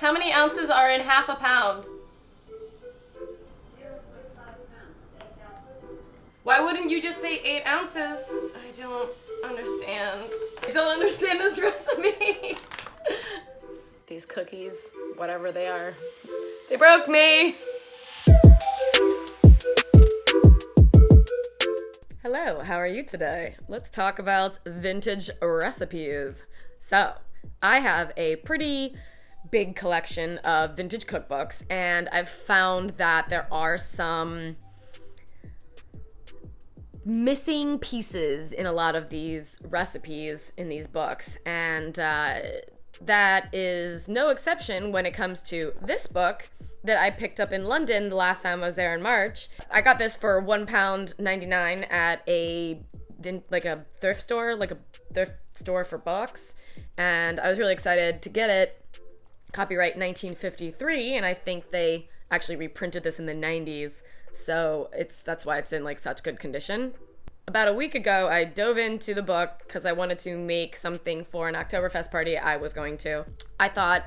How many ounces are in half a pound? 0.5 pounds is 8 ounces. Why wouldn't you just say 8 ounces? I don't understand. I don't understand this recipe. These cookies, whatever they are, they broke me. Hello, how are you today? Let's talk about vintage recipes. So, I have a pretty big collection of vintage cookbooks, and I've found that there are some missing pieces in a lot of these recipes in these books, and that is no exception when it comes to this book that I picked up in London the last time I was there in March. I got this for £1.99 at a thrift store for books, and I was really excited to get it. Copyright 1953, and I think they actually reprinted this in the 90s, so that's why it's in like such good condition. About a week ago, I dove into the book because I wanted to make something for an Oktoberfest party I was going to. I thought,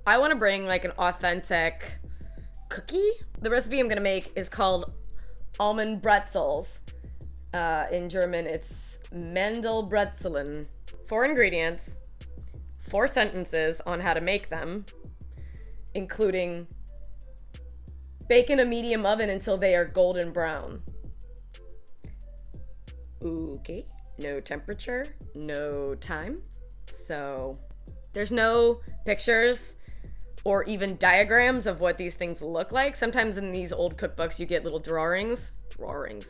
I want to bring like an authentic cookie. The recipe I'm going to make is called Almond Bretzles. In German, it's Bretzels. 4 ingredients, 4 sentences on how to make them, including bake in a medium oven until they are golden brown. Okay, no temperature, no time. So there's no pictures or even diagrams of what these things look like. Sometimes in these old cookbooks you get little drawings. You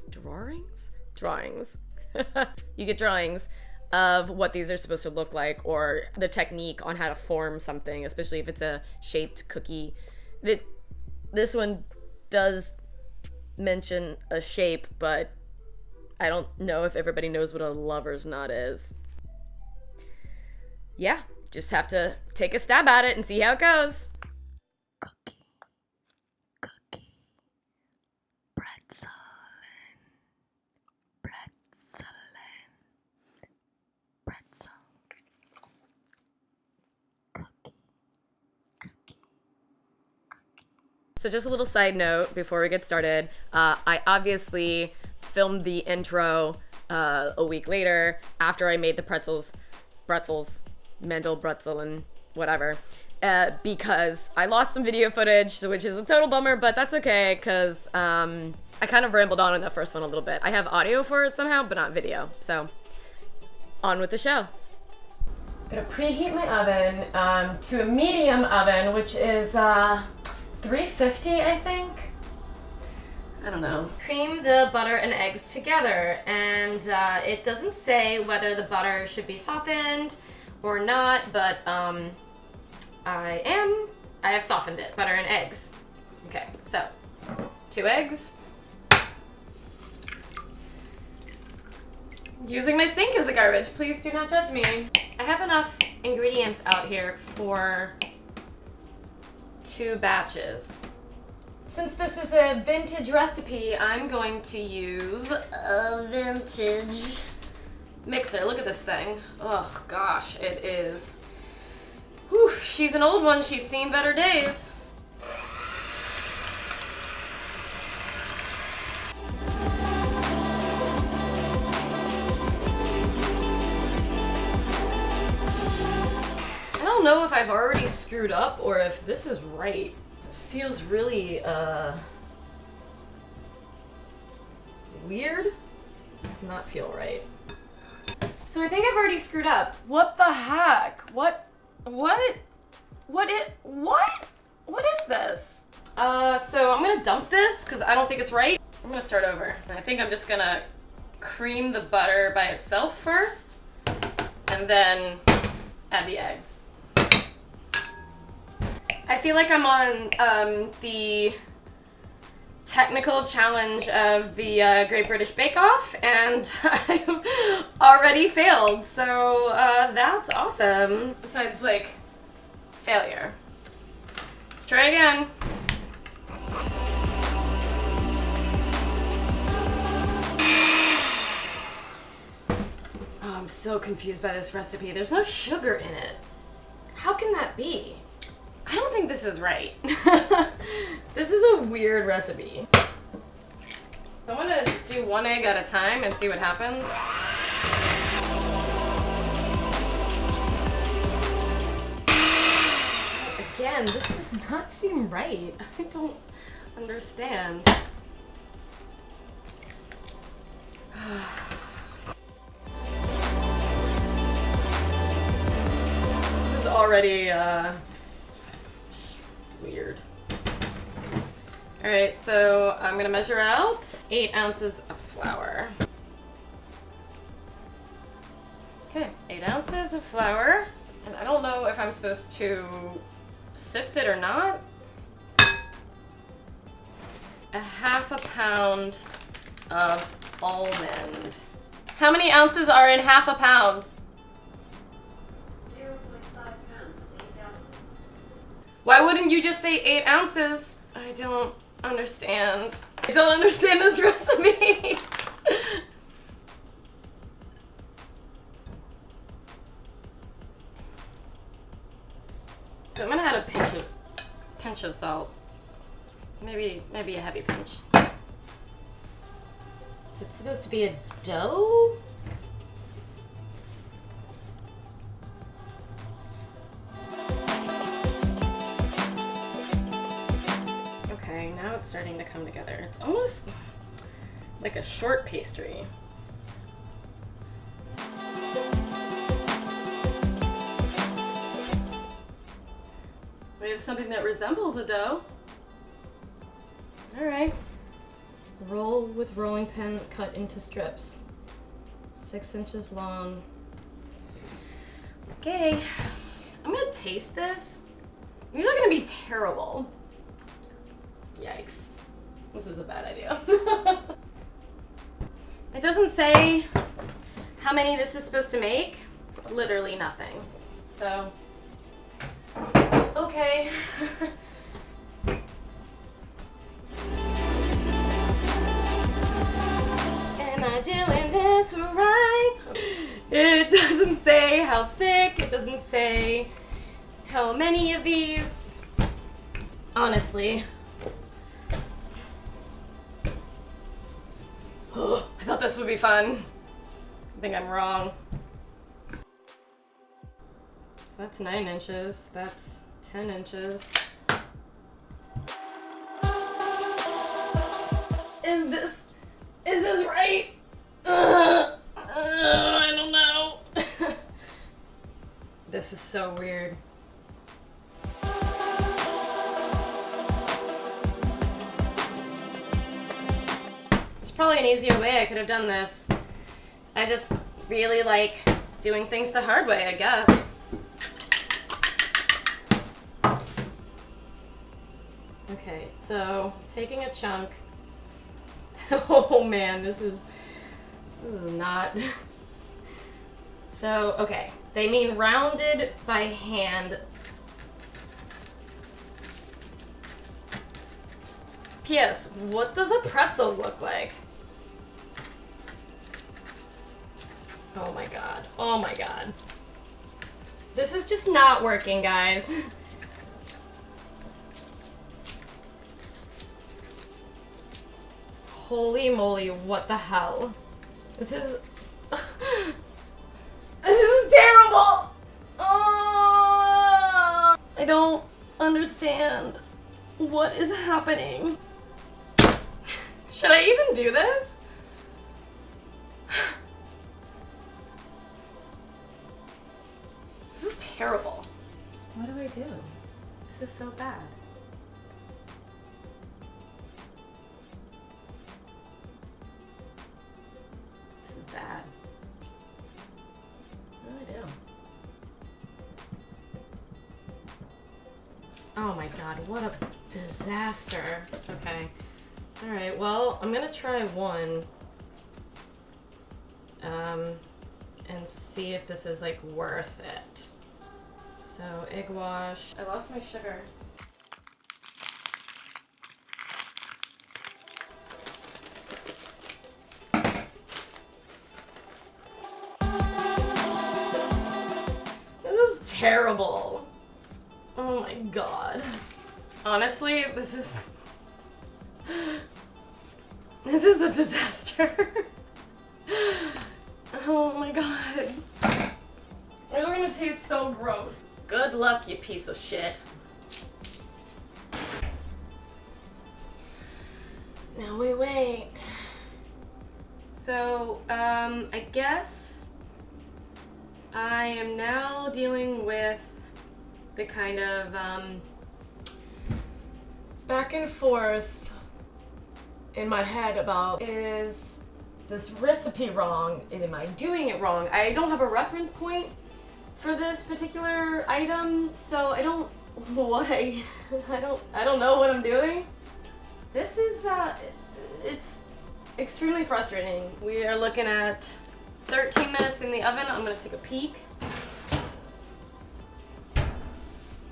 get drawings of what these are supposed to look like, or the technique on how to form something, especially if it's a shaped cookie. This one does mention a shape, but I don't know if everybody knows what a lover's knot is. Yeah, just have to take a stab at it and see how it goes. Cookie, pretzel. So just a little side note before we get started. I obviously filmed the intro a week later after I made the pretzels, Mendel Bretzel and whatever, because I lost some video footage, which is a total bummer, but that's okay because I kind of rambled on in that first one a little bit. I have audio for it somehow, but not video. So on with the show. I'm gonna preheat my oven to a medium oven, which is 350, I think. I don't know. Cream the butter and eggs together, and it doesn't say whether the butter should be softened or not, but I have softened it. Butter and eggs. Okay, so 2 eggs. Using my sink as a garbage. Please do not judge me. I have enough ingredients out here for 2 batches. Since this is a vintage recipe, I'm going to use a vintage mixer. Look at this thing. Oh gosh, it is. Whew, she's an old one. She's seen better days. I don't know if I've already screwed up or if this is right. This feels really weird. This does not feel right. So I think I've already screwed up. What the heck? What is this? So I'm gonna dump this because I don't think it's right. I'm gonna start over. I think I'm just gonna cream the butter by itself first and then add the eggs. I feel like I'm on the technical challenge of the Great British Bake Off, and I've already failed, so that's awesome. Besides, like, failure. Let's try again. Oh, I'm so confused by this recipe. There's no sugar in it. How can that be? I don't think this is right. This is a weird recipe. I'm gonna do one egg at a time and see what happens. Again, this does not seem right. I don't understand. This is already weird. Alright, so I'm gonna measure out 8 ounces of flour. Okay, 8 ounces of flour. And I don't know if I'm supposed to sift it or not. 1/2 pound of almond. How many ounces are in 1/2 pound? 0.5 pounds is 8 ounces. Why wouldn't you just say 8 ounces? I don't understand. I don't understand this recipe. So I'm gonna add a pinch of salt. Maybe a heavy pinch. Is it supposed to be a dough? Okay, now it's starting to come together. It's almost like a short pastry. We have something that resembles a dough. All right. Roll with rolling pin, cut into strips. 6 inches long. Okay. I'm gonna taste this. These are gonna be terrible. Yikes. This is a bad idea. It doesn't say how many this is supposed to make. Literally nothing. So, okay. Am I doing this right? It doesn't say how thick, it doesn't say how many of these. Honestly. I thought this would be fun. I think I'm wrong. So that's 9 inches, that's 10 inches. Is this right? I don't know. This is so weird. There's probably an easier way I could have done this. I just really like doing things the hard way, I guess. Okay, so taking a chunk. Oh man, this is not. So, okay, they mean rounded by hand. P.S. What does a pretzel look like? Oh my god. Oh my god. This is just not working, guys. Holy moly, what the hell? This is... This is terrible! Oh, I don't understand what is happening. Should I even do this? This is terrible. What do I do? This is so bad. This is bad. What do I do? Oh my god, what a disaster. Okay. Alright, well, I'm gonna try one. And see if this is like worth it. So, egg wash. I lost my sugar. This is terrible. Oh my my god. Honestly, this is a disaster. Oh my god. They're gonna taste so gross. Good luck, you piece of shit. Now we wait. So, I guess I am now dealing with the kind of, back and forth in my head about, is this recipe wrong? Am I doing it wrong? I don't have a reference point for this particular item, so I don't know what I'm doing. This is, it's extremely frustrating. We are looking at 13 minutes in the oven. I'm gonna take a peek.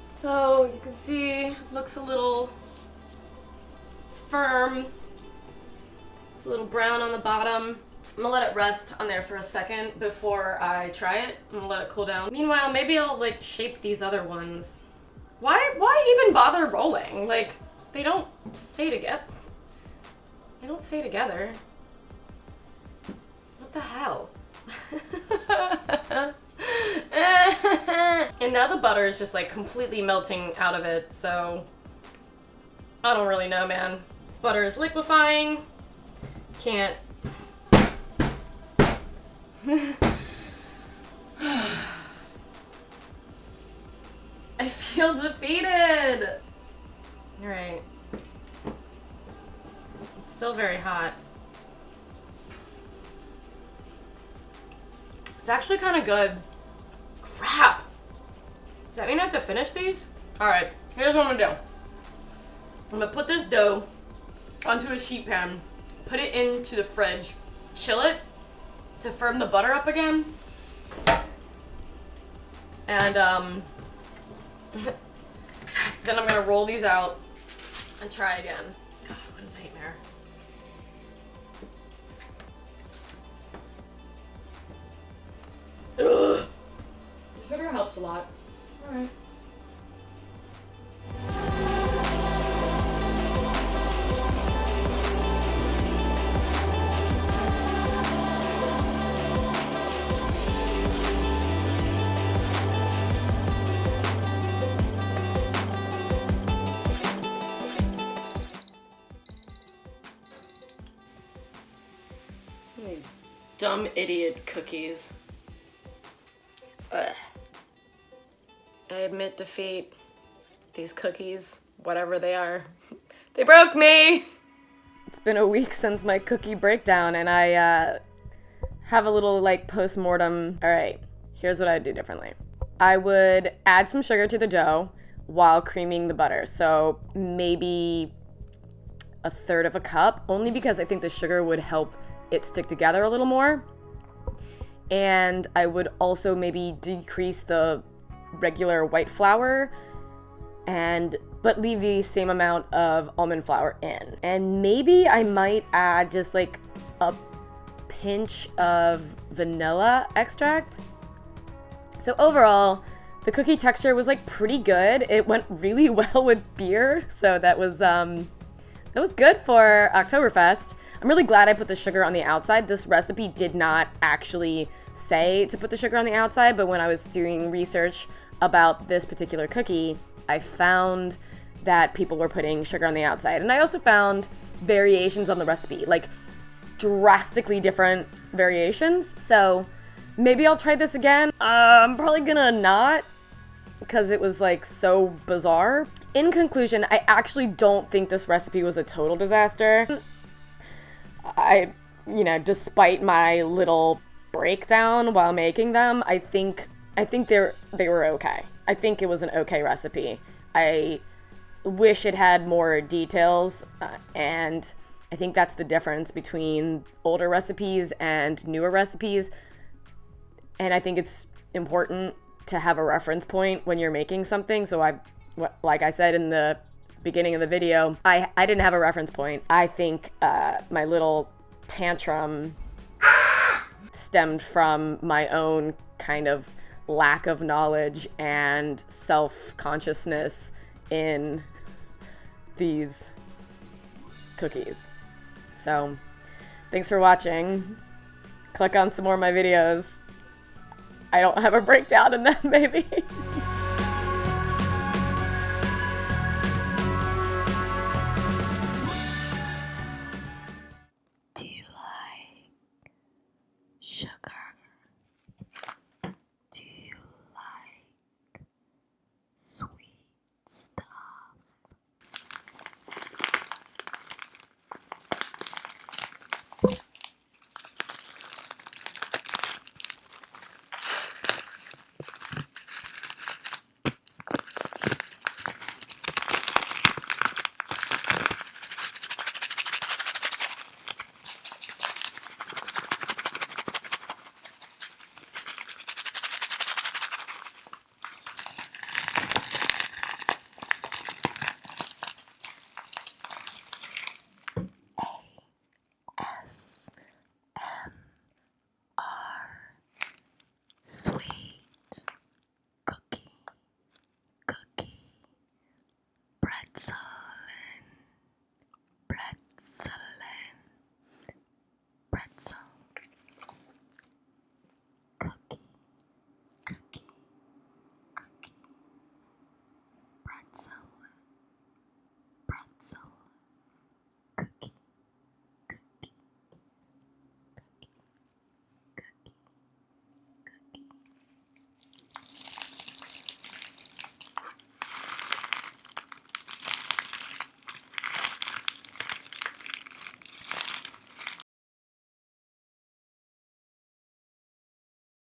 So you can see, looks a little, it's firm. It's a little brown on the bottom. I'm gonna let it rest on there for a second before I try it. I'm gonna let it cool down. Meanwhile, maybe I'll like shape these other ones. Why even bother rolling? Like, they don't stay together. They don't stay together. What the hell? And now the butter is just like completely melting out of it, so I don't really know, man. Butter is liquefying. Can't. I feel defeated. All right. It's still very hot. It's actually kind of good. Crap. Does that mean I have to finish these? All right, here's what I'm gonna do. I'm gonna put this dough onto a sheet pan, put it into the fridge, chill it to firm the butter up again, and then I'm gonna roll these out and try again. God, what a nightmare. Ugh. Sugar helps a lot. All right. These dumb idiot cookies. Ugh. I admit defeat. These cookies, whatever they are, they broke me! It's been a week since my cookie breakdown, and I have a little like post-mortem. All right, here's what I'd do differently. I would add some sugar to the dough while creaming the butter. So maybe a third of a cup, only because I think the sugar would help it stick together a little more. And I would also maybe decrease the regular white flour but leave the same amount of almond flour in. And maybe I might add just like a pinch of vanilla extract. So overall, the cookie texture was like pretty good. It went really well with beer, so that was good for Oktoberfest. I'm really glad I put the sugar on the outside. This recipe did not actually say to put the sugar on the outside, but when I was doing research about this particular cookie, I found that people were putting sugar on the outside. And I also found variations on the recipe, like drastically different variations. So maybe I'll try this again. I'm probably gonna not, because it was like so bizarre. In conclusion, I actually don't think this recipe was a total disaster. Despite my little breakdown while making them, I think they were okay. I think it was an okay recipe. I wish it had more details, and I think that's the difference between older recipes and newer recipes. And I think it's important to have a reference point when you're making something. So like I said in the beginning of the video, I didn't have a reference point. I think my little tantrum stemmed from my own kind of lack of knowledge and self-consciousness in these cookies. So thanks for watching. Click on some more of my videos. I don't have a breakdown in them, maybe. Do you like sugar? Do you like sweet stuff? Sweet.